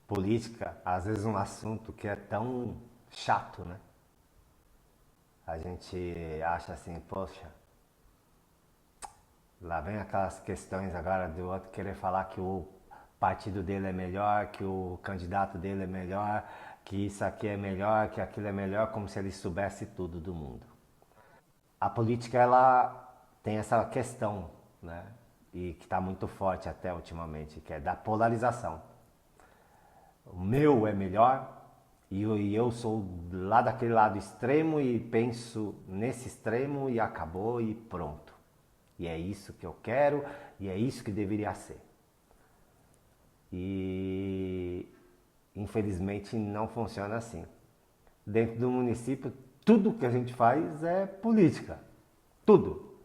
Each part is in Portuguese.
Política, às vezes um assunto que é tão chato, né? A gente acha assim, poxa, lá vem aquelas questões agora do outro querer falar que o partido dele é melhor, que o candidato dele é melhor, que isso aqui é melhor, que aquilo é melhor, como se ele soubesse tudo do mundo. A política, ela tem essa questão, né? E que está muito forte até ultimamente, que é da polarização. O meu é melhor e eu sou lá daquele lado extremo e penso nesse extremo e acabou e pronto. E é isso que eu quero e é isso que deveria ser. E infelizmente não funciona assim. Dentro do município, tudo que a gente faz é política. Tudo.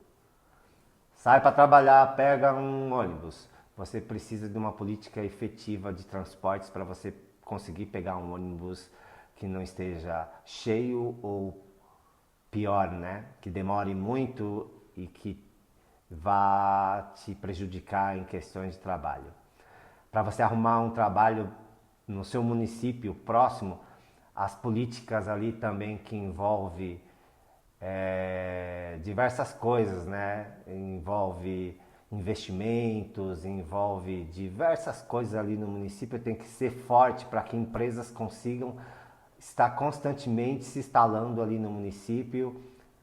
Sai para trabalhar, pega um ônibus. Você precisa de uma política efetiva de transportes para você conseguir pegar um ônibus que não esteja cheio ou pior, né? Que demore muito e que vá te prejudicar em questões de trabalho. Para você arrumar um trabalho no seu município próximo, as políticas ali também que envolve diversas coisas, né? Envolve investimentos, envolve diversas coisas ali no município. Tem que ser forte para que empresas consigam estar constantemente se instalando ali no município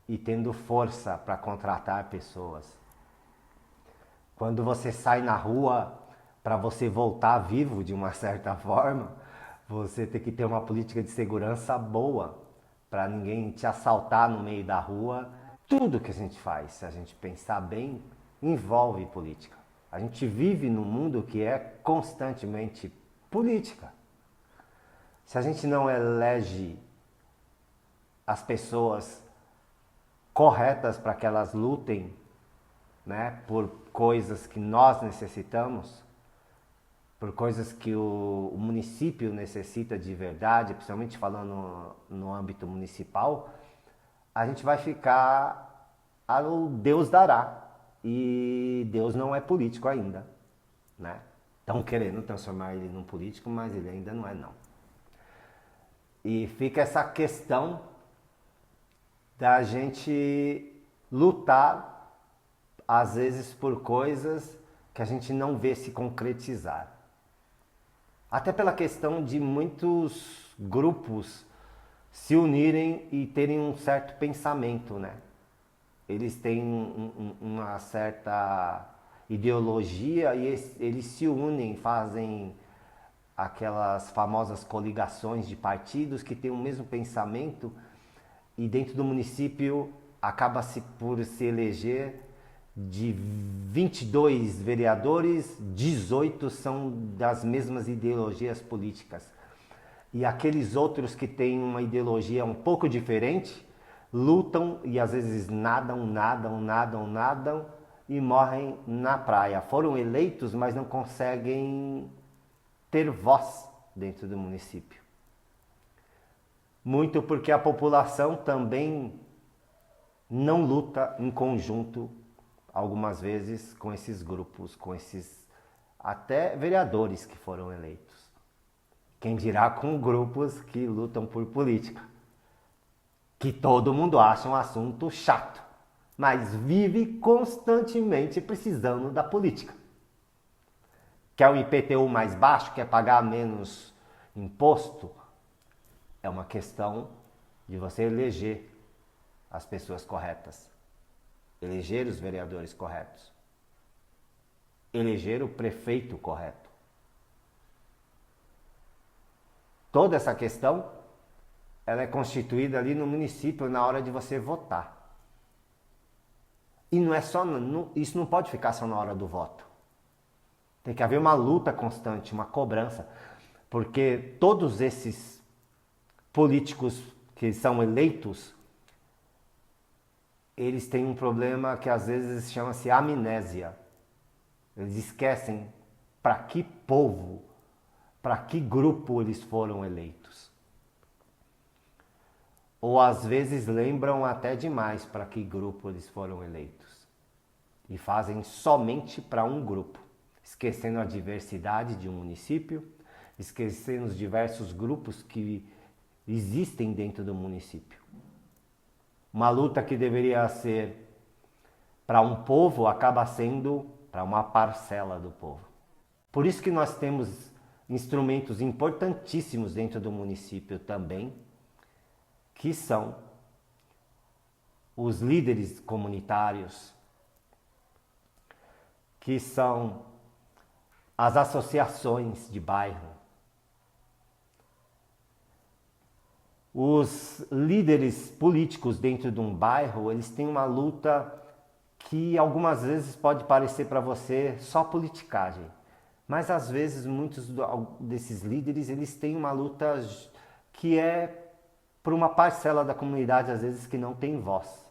e tendo força para contratar pessoas. Quando você sai na rua para você voltar vivo de uma certa forma, você tem que ter uma política de segurança boa para ninguém te assaltar no meio da rua. Tudo que a gente faz, se a gente pensar bem, envolve política. A gente vive num mundo que é constantemente política. Se a gente não elege as pessoas corretas para que elas lutem, né, por coisas que nós necessitamos, por coisas que o município necessita de verdade, principalmente falando no âmbito municipal, a gente vai ficar ao Deus dará. E Deus não é político ainda, né? Estão querendo transformar ele num político, mas ele ainda não é, não. E fica essa questão da gente lutar, às vezes, por coisas que a gente não vê se concretizar. Até pela questão de muitos grupos se unirem e terem um certo pensamento, né? Eles têm uma certa ideologia e eles se unem, fazem aquelas famosas coligações de partidos que têm o mesmo pensamento e dentro do município acaba-se por se eleger de 22 vereadores, 18 são das mesmas ideologias políticas. E aqueles outros que têm uma ideologia um pouco diferente, lutam e às vezes nadam e morrem na praia. Foram eleitos, mas não conseguem ter voz dentro do município. Muito porque a população também não luta em conjunto, algumas vezes, com esses grupos, com esses até vereadores que foram eleitos. Quem dirá com grupos que lutam por política, que todo mundo acha um assunto chato, mas vive constantemente precisando da política. Quer o IPTU mais baixo? Quer pagar menos imposto? É uma questão de você eleger as pessoas corretas, eleger os vereadores corretos, eleger o prefeito correto. Toda essa questão ela é constituída ali no município na hora de você votar. E não é só, isso não pode ficar só na hora do voto. Tem que haver uma luta constante, uma cobrança, porque todos esses políticos que são eleitos, eles têm um problema que às vezes chama-se amnésia. Eles esquecem para que povo, para que grupo eles foram eleitos. Ou às vezes lembram até demais para que grupo eles foram eleitos. E fazem somente para um grupo, esquecendo a diversidade de um município, esquecendo os diversos grupos que existem dentro do município. Uma luta que deveria ser para um povo acaba sendo para uma parcela do povo. Por isso que nós temos instrumentos importantíssimos dentro do município também, que são os líderes comunitários, que são as associações de bairro, os líderes políticos dentro de um bairro, eles têm uma luta que algumas vezes pode parecer para você só politicagem, mas às vezes muitos desses líderes, eles têm uma luta que é por uma parcela da comunidade, às vezes, que não tem voz.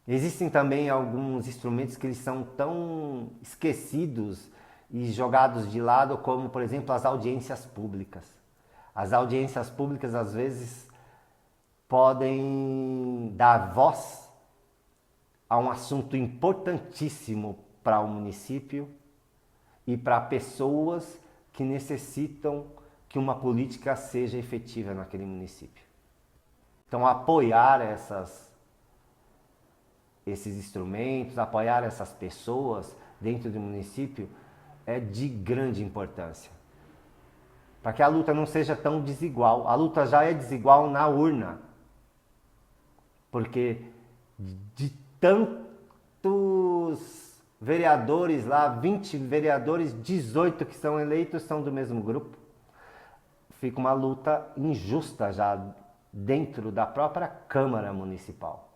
Existem também alguns instrumentos que eles são tão esquecidos e jogados de lado, como, por exemplo, as audiências públicas. As audiências públicas, às vezes, podem dar voz a um assunto importantíssimo para o município e para pessoas que necessitam que uma política seja efetiva naquele município. Então, apoiar esses instrumentos, apoiar essas pessoas dentro do município é de grande importância. Para que a luta não seja tão desigual. A luta já é desigual na urna. Porque de tantos vereadores lá, 20 vereadores, 18 que são eleitos são do mesmo grupo. Fica uma luta injusta já dentro da própria Câmara Municipal.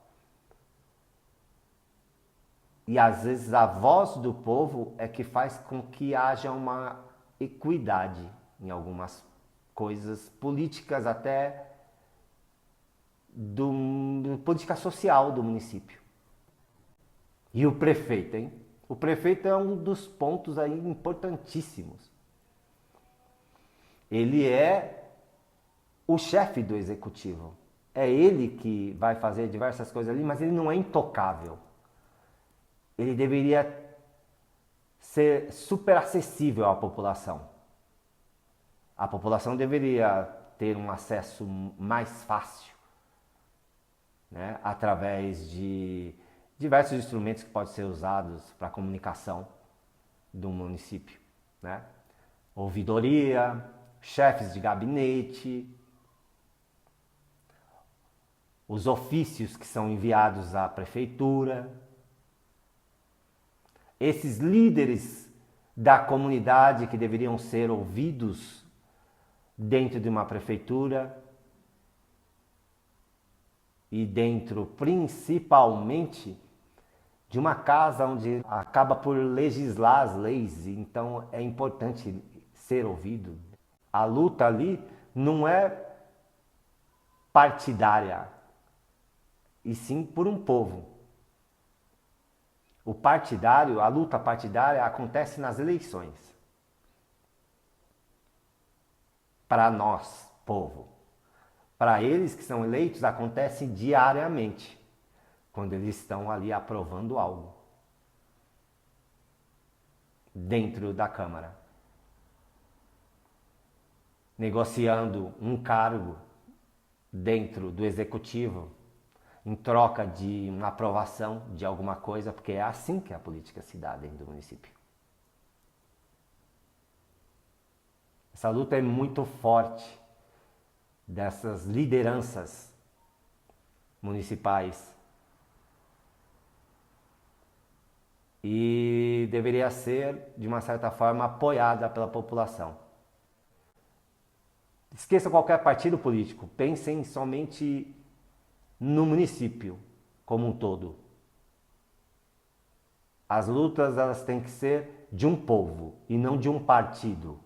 E às vezes a voz do povo é que faz com que haja uma equidade em algumas coisas políticas, até política social do município. E o prefeito, hein? O prefeito é um dos pontos aí importantíssimos. Ele é o chefe do executivo. É ele que vai fazer diversas coisas ali, mas ele não é intocável. Ele deveria ser super acessível à população. A população deveria ter um acesso mais fácil, né, através de diversos instrumentos que podem ser usados para a comunicação do município, né? Ouvidoria, chefes de gabinete, os ofícios que são enviados à prefeitura. Esses líderes da comunidade que deveriam ser ouvidos dentro de uma prefeitura e dentro principalmente de uma casa onde acaba por legislar as leis, então é importante ser ouvido. A luta ali não é partidária, e sim por um povo. O partidário, a luta partidária acontece nas eleições. Para nós, povo. Para eles que são eleitos, acontece diariamente, quando eles estão ali aprovando algo dentro da Câmara, negociando um cargo dentro do Executivo, em troca de uma aprovação de alguma coisa, porque é assim que a política se dá dentro do município. Essa luta é muito forte dessas lideranças municipais e deveria ser, de uma certa forma, apoiada pela população. Esqueça qualquer partido político, pensem somente no município como um todo. As lutas, elas têm que ser de um povo e não de um partido.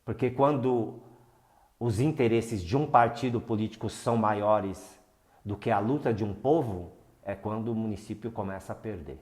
Porque quando os interesses de um partido político são maiores do que a luta de um povo, é quando o município começa a perder.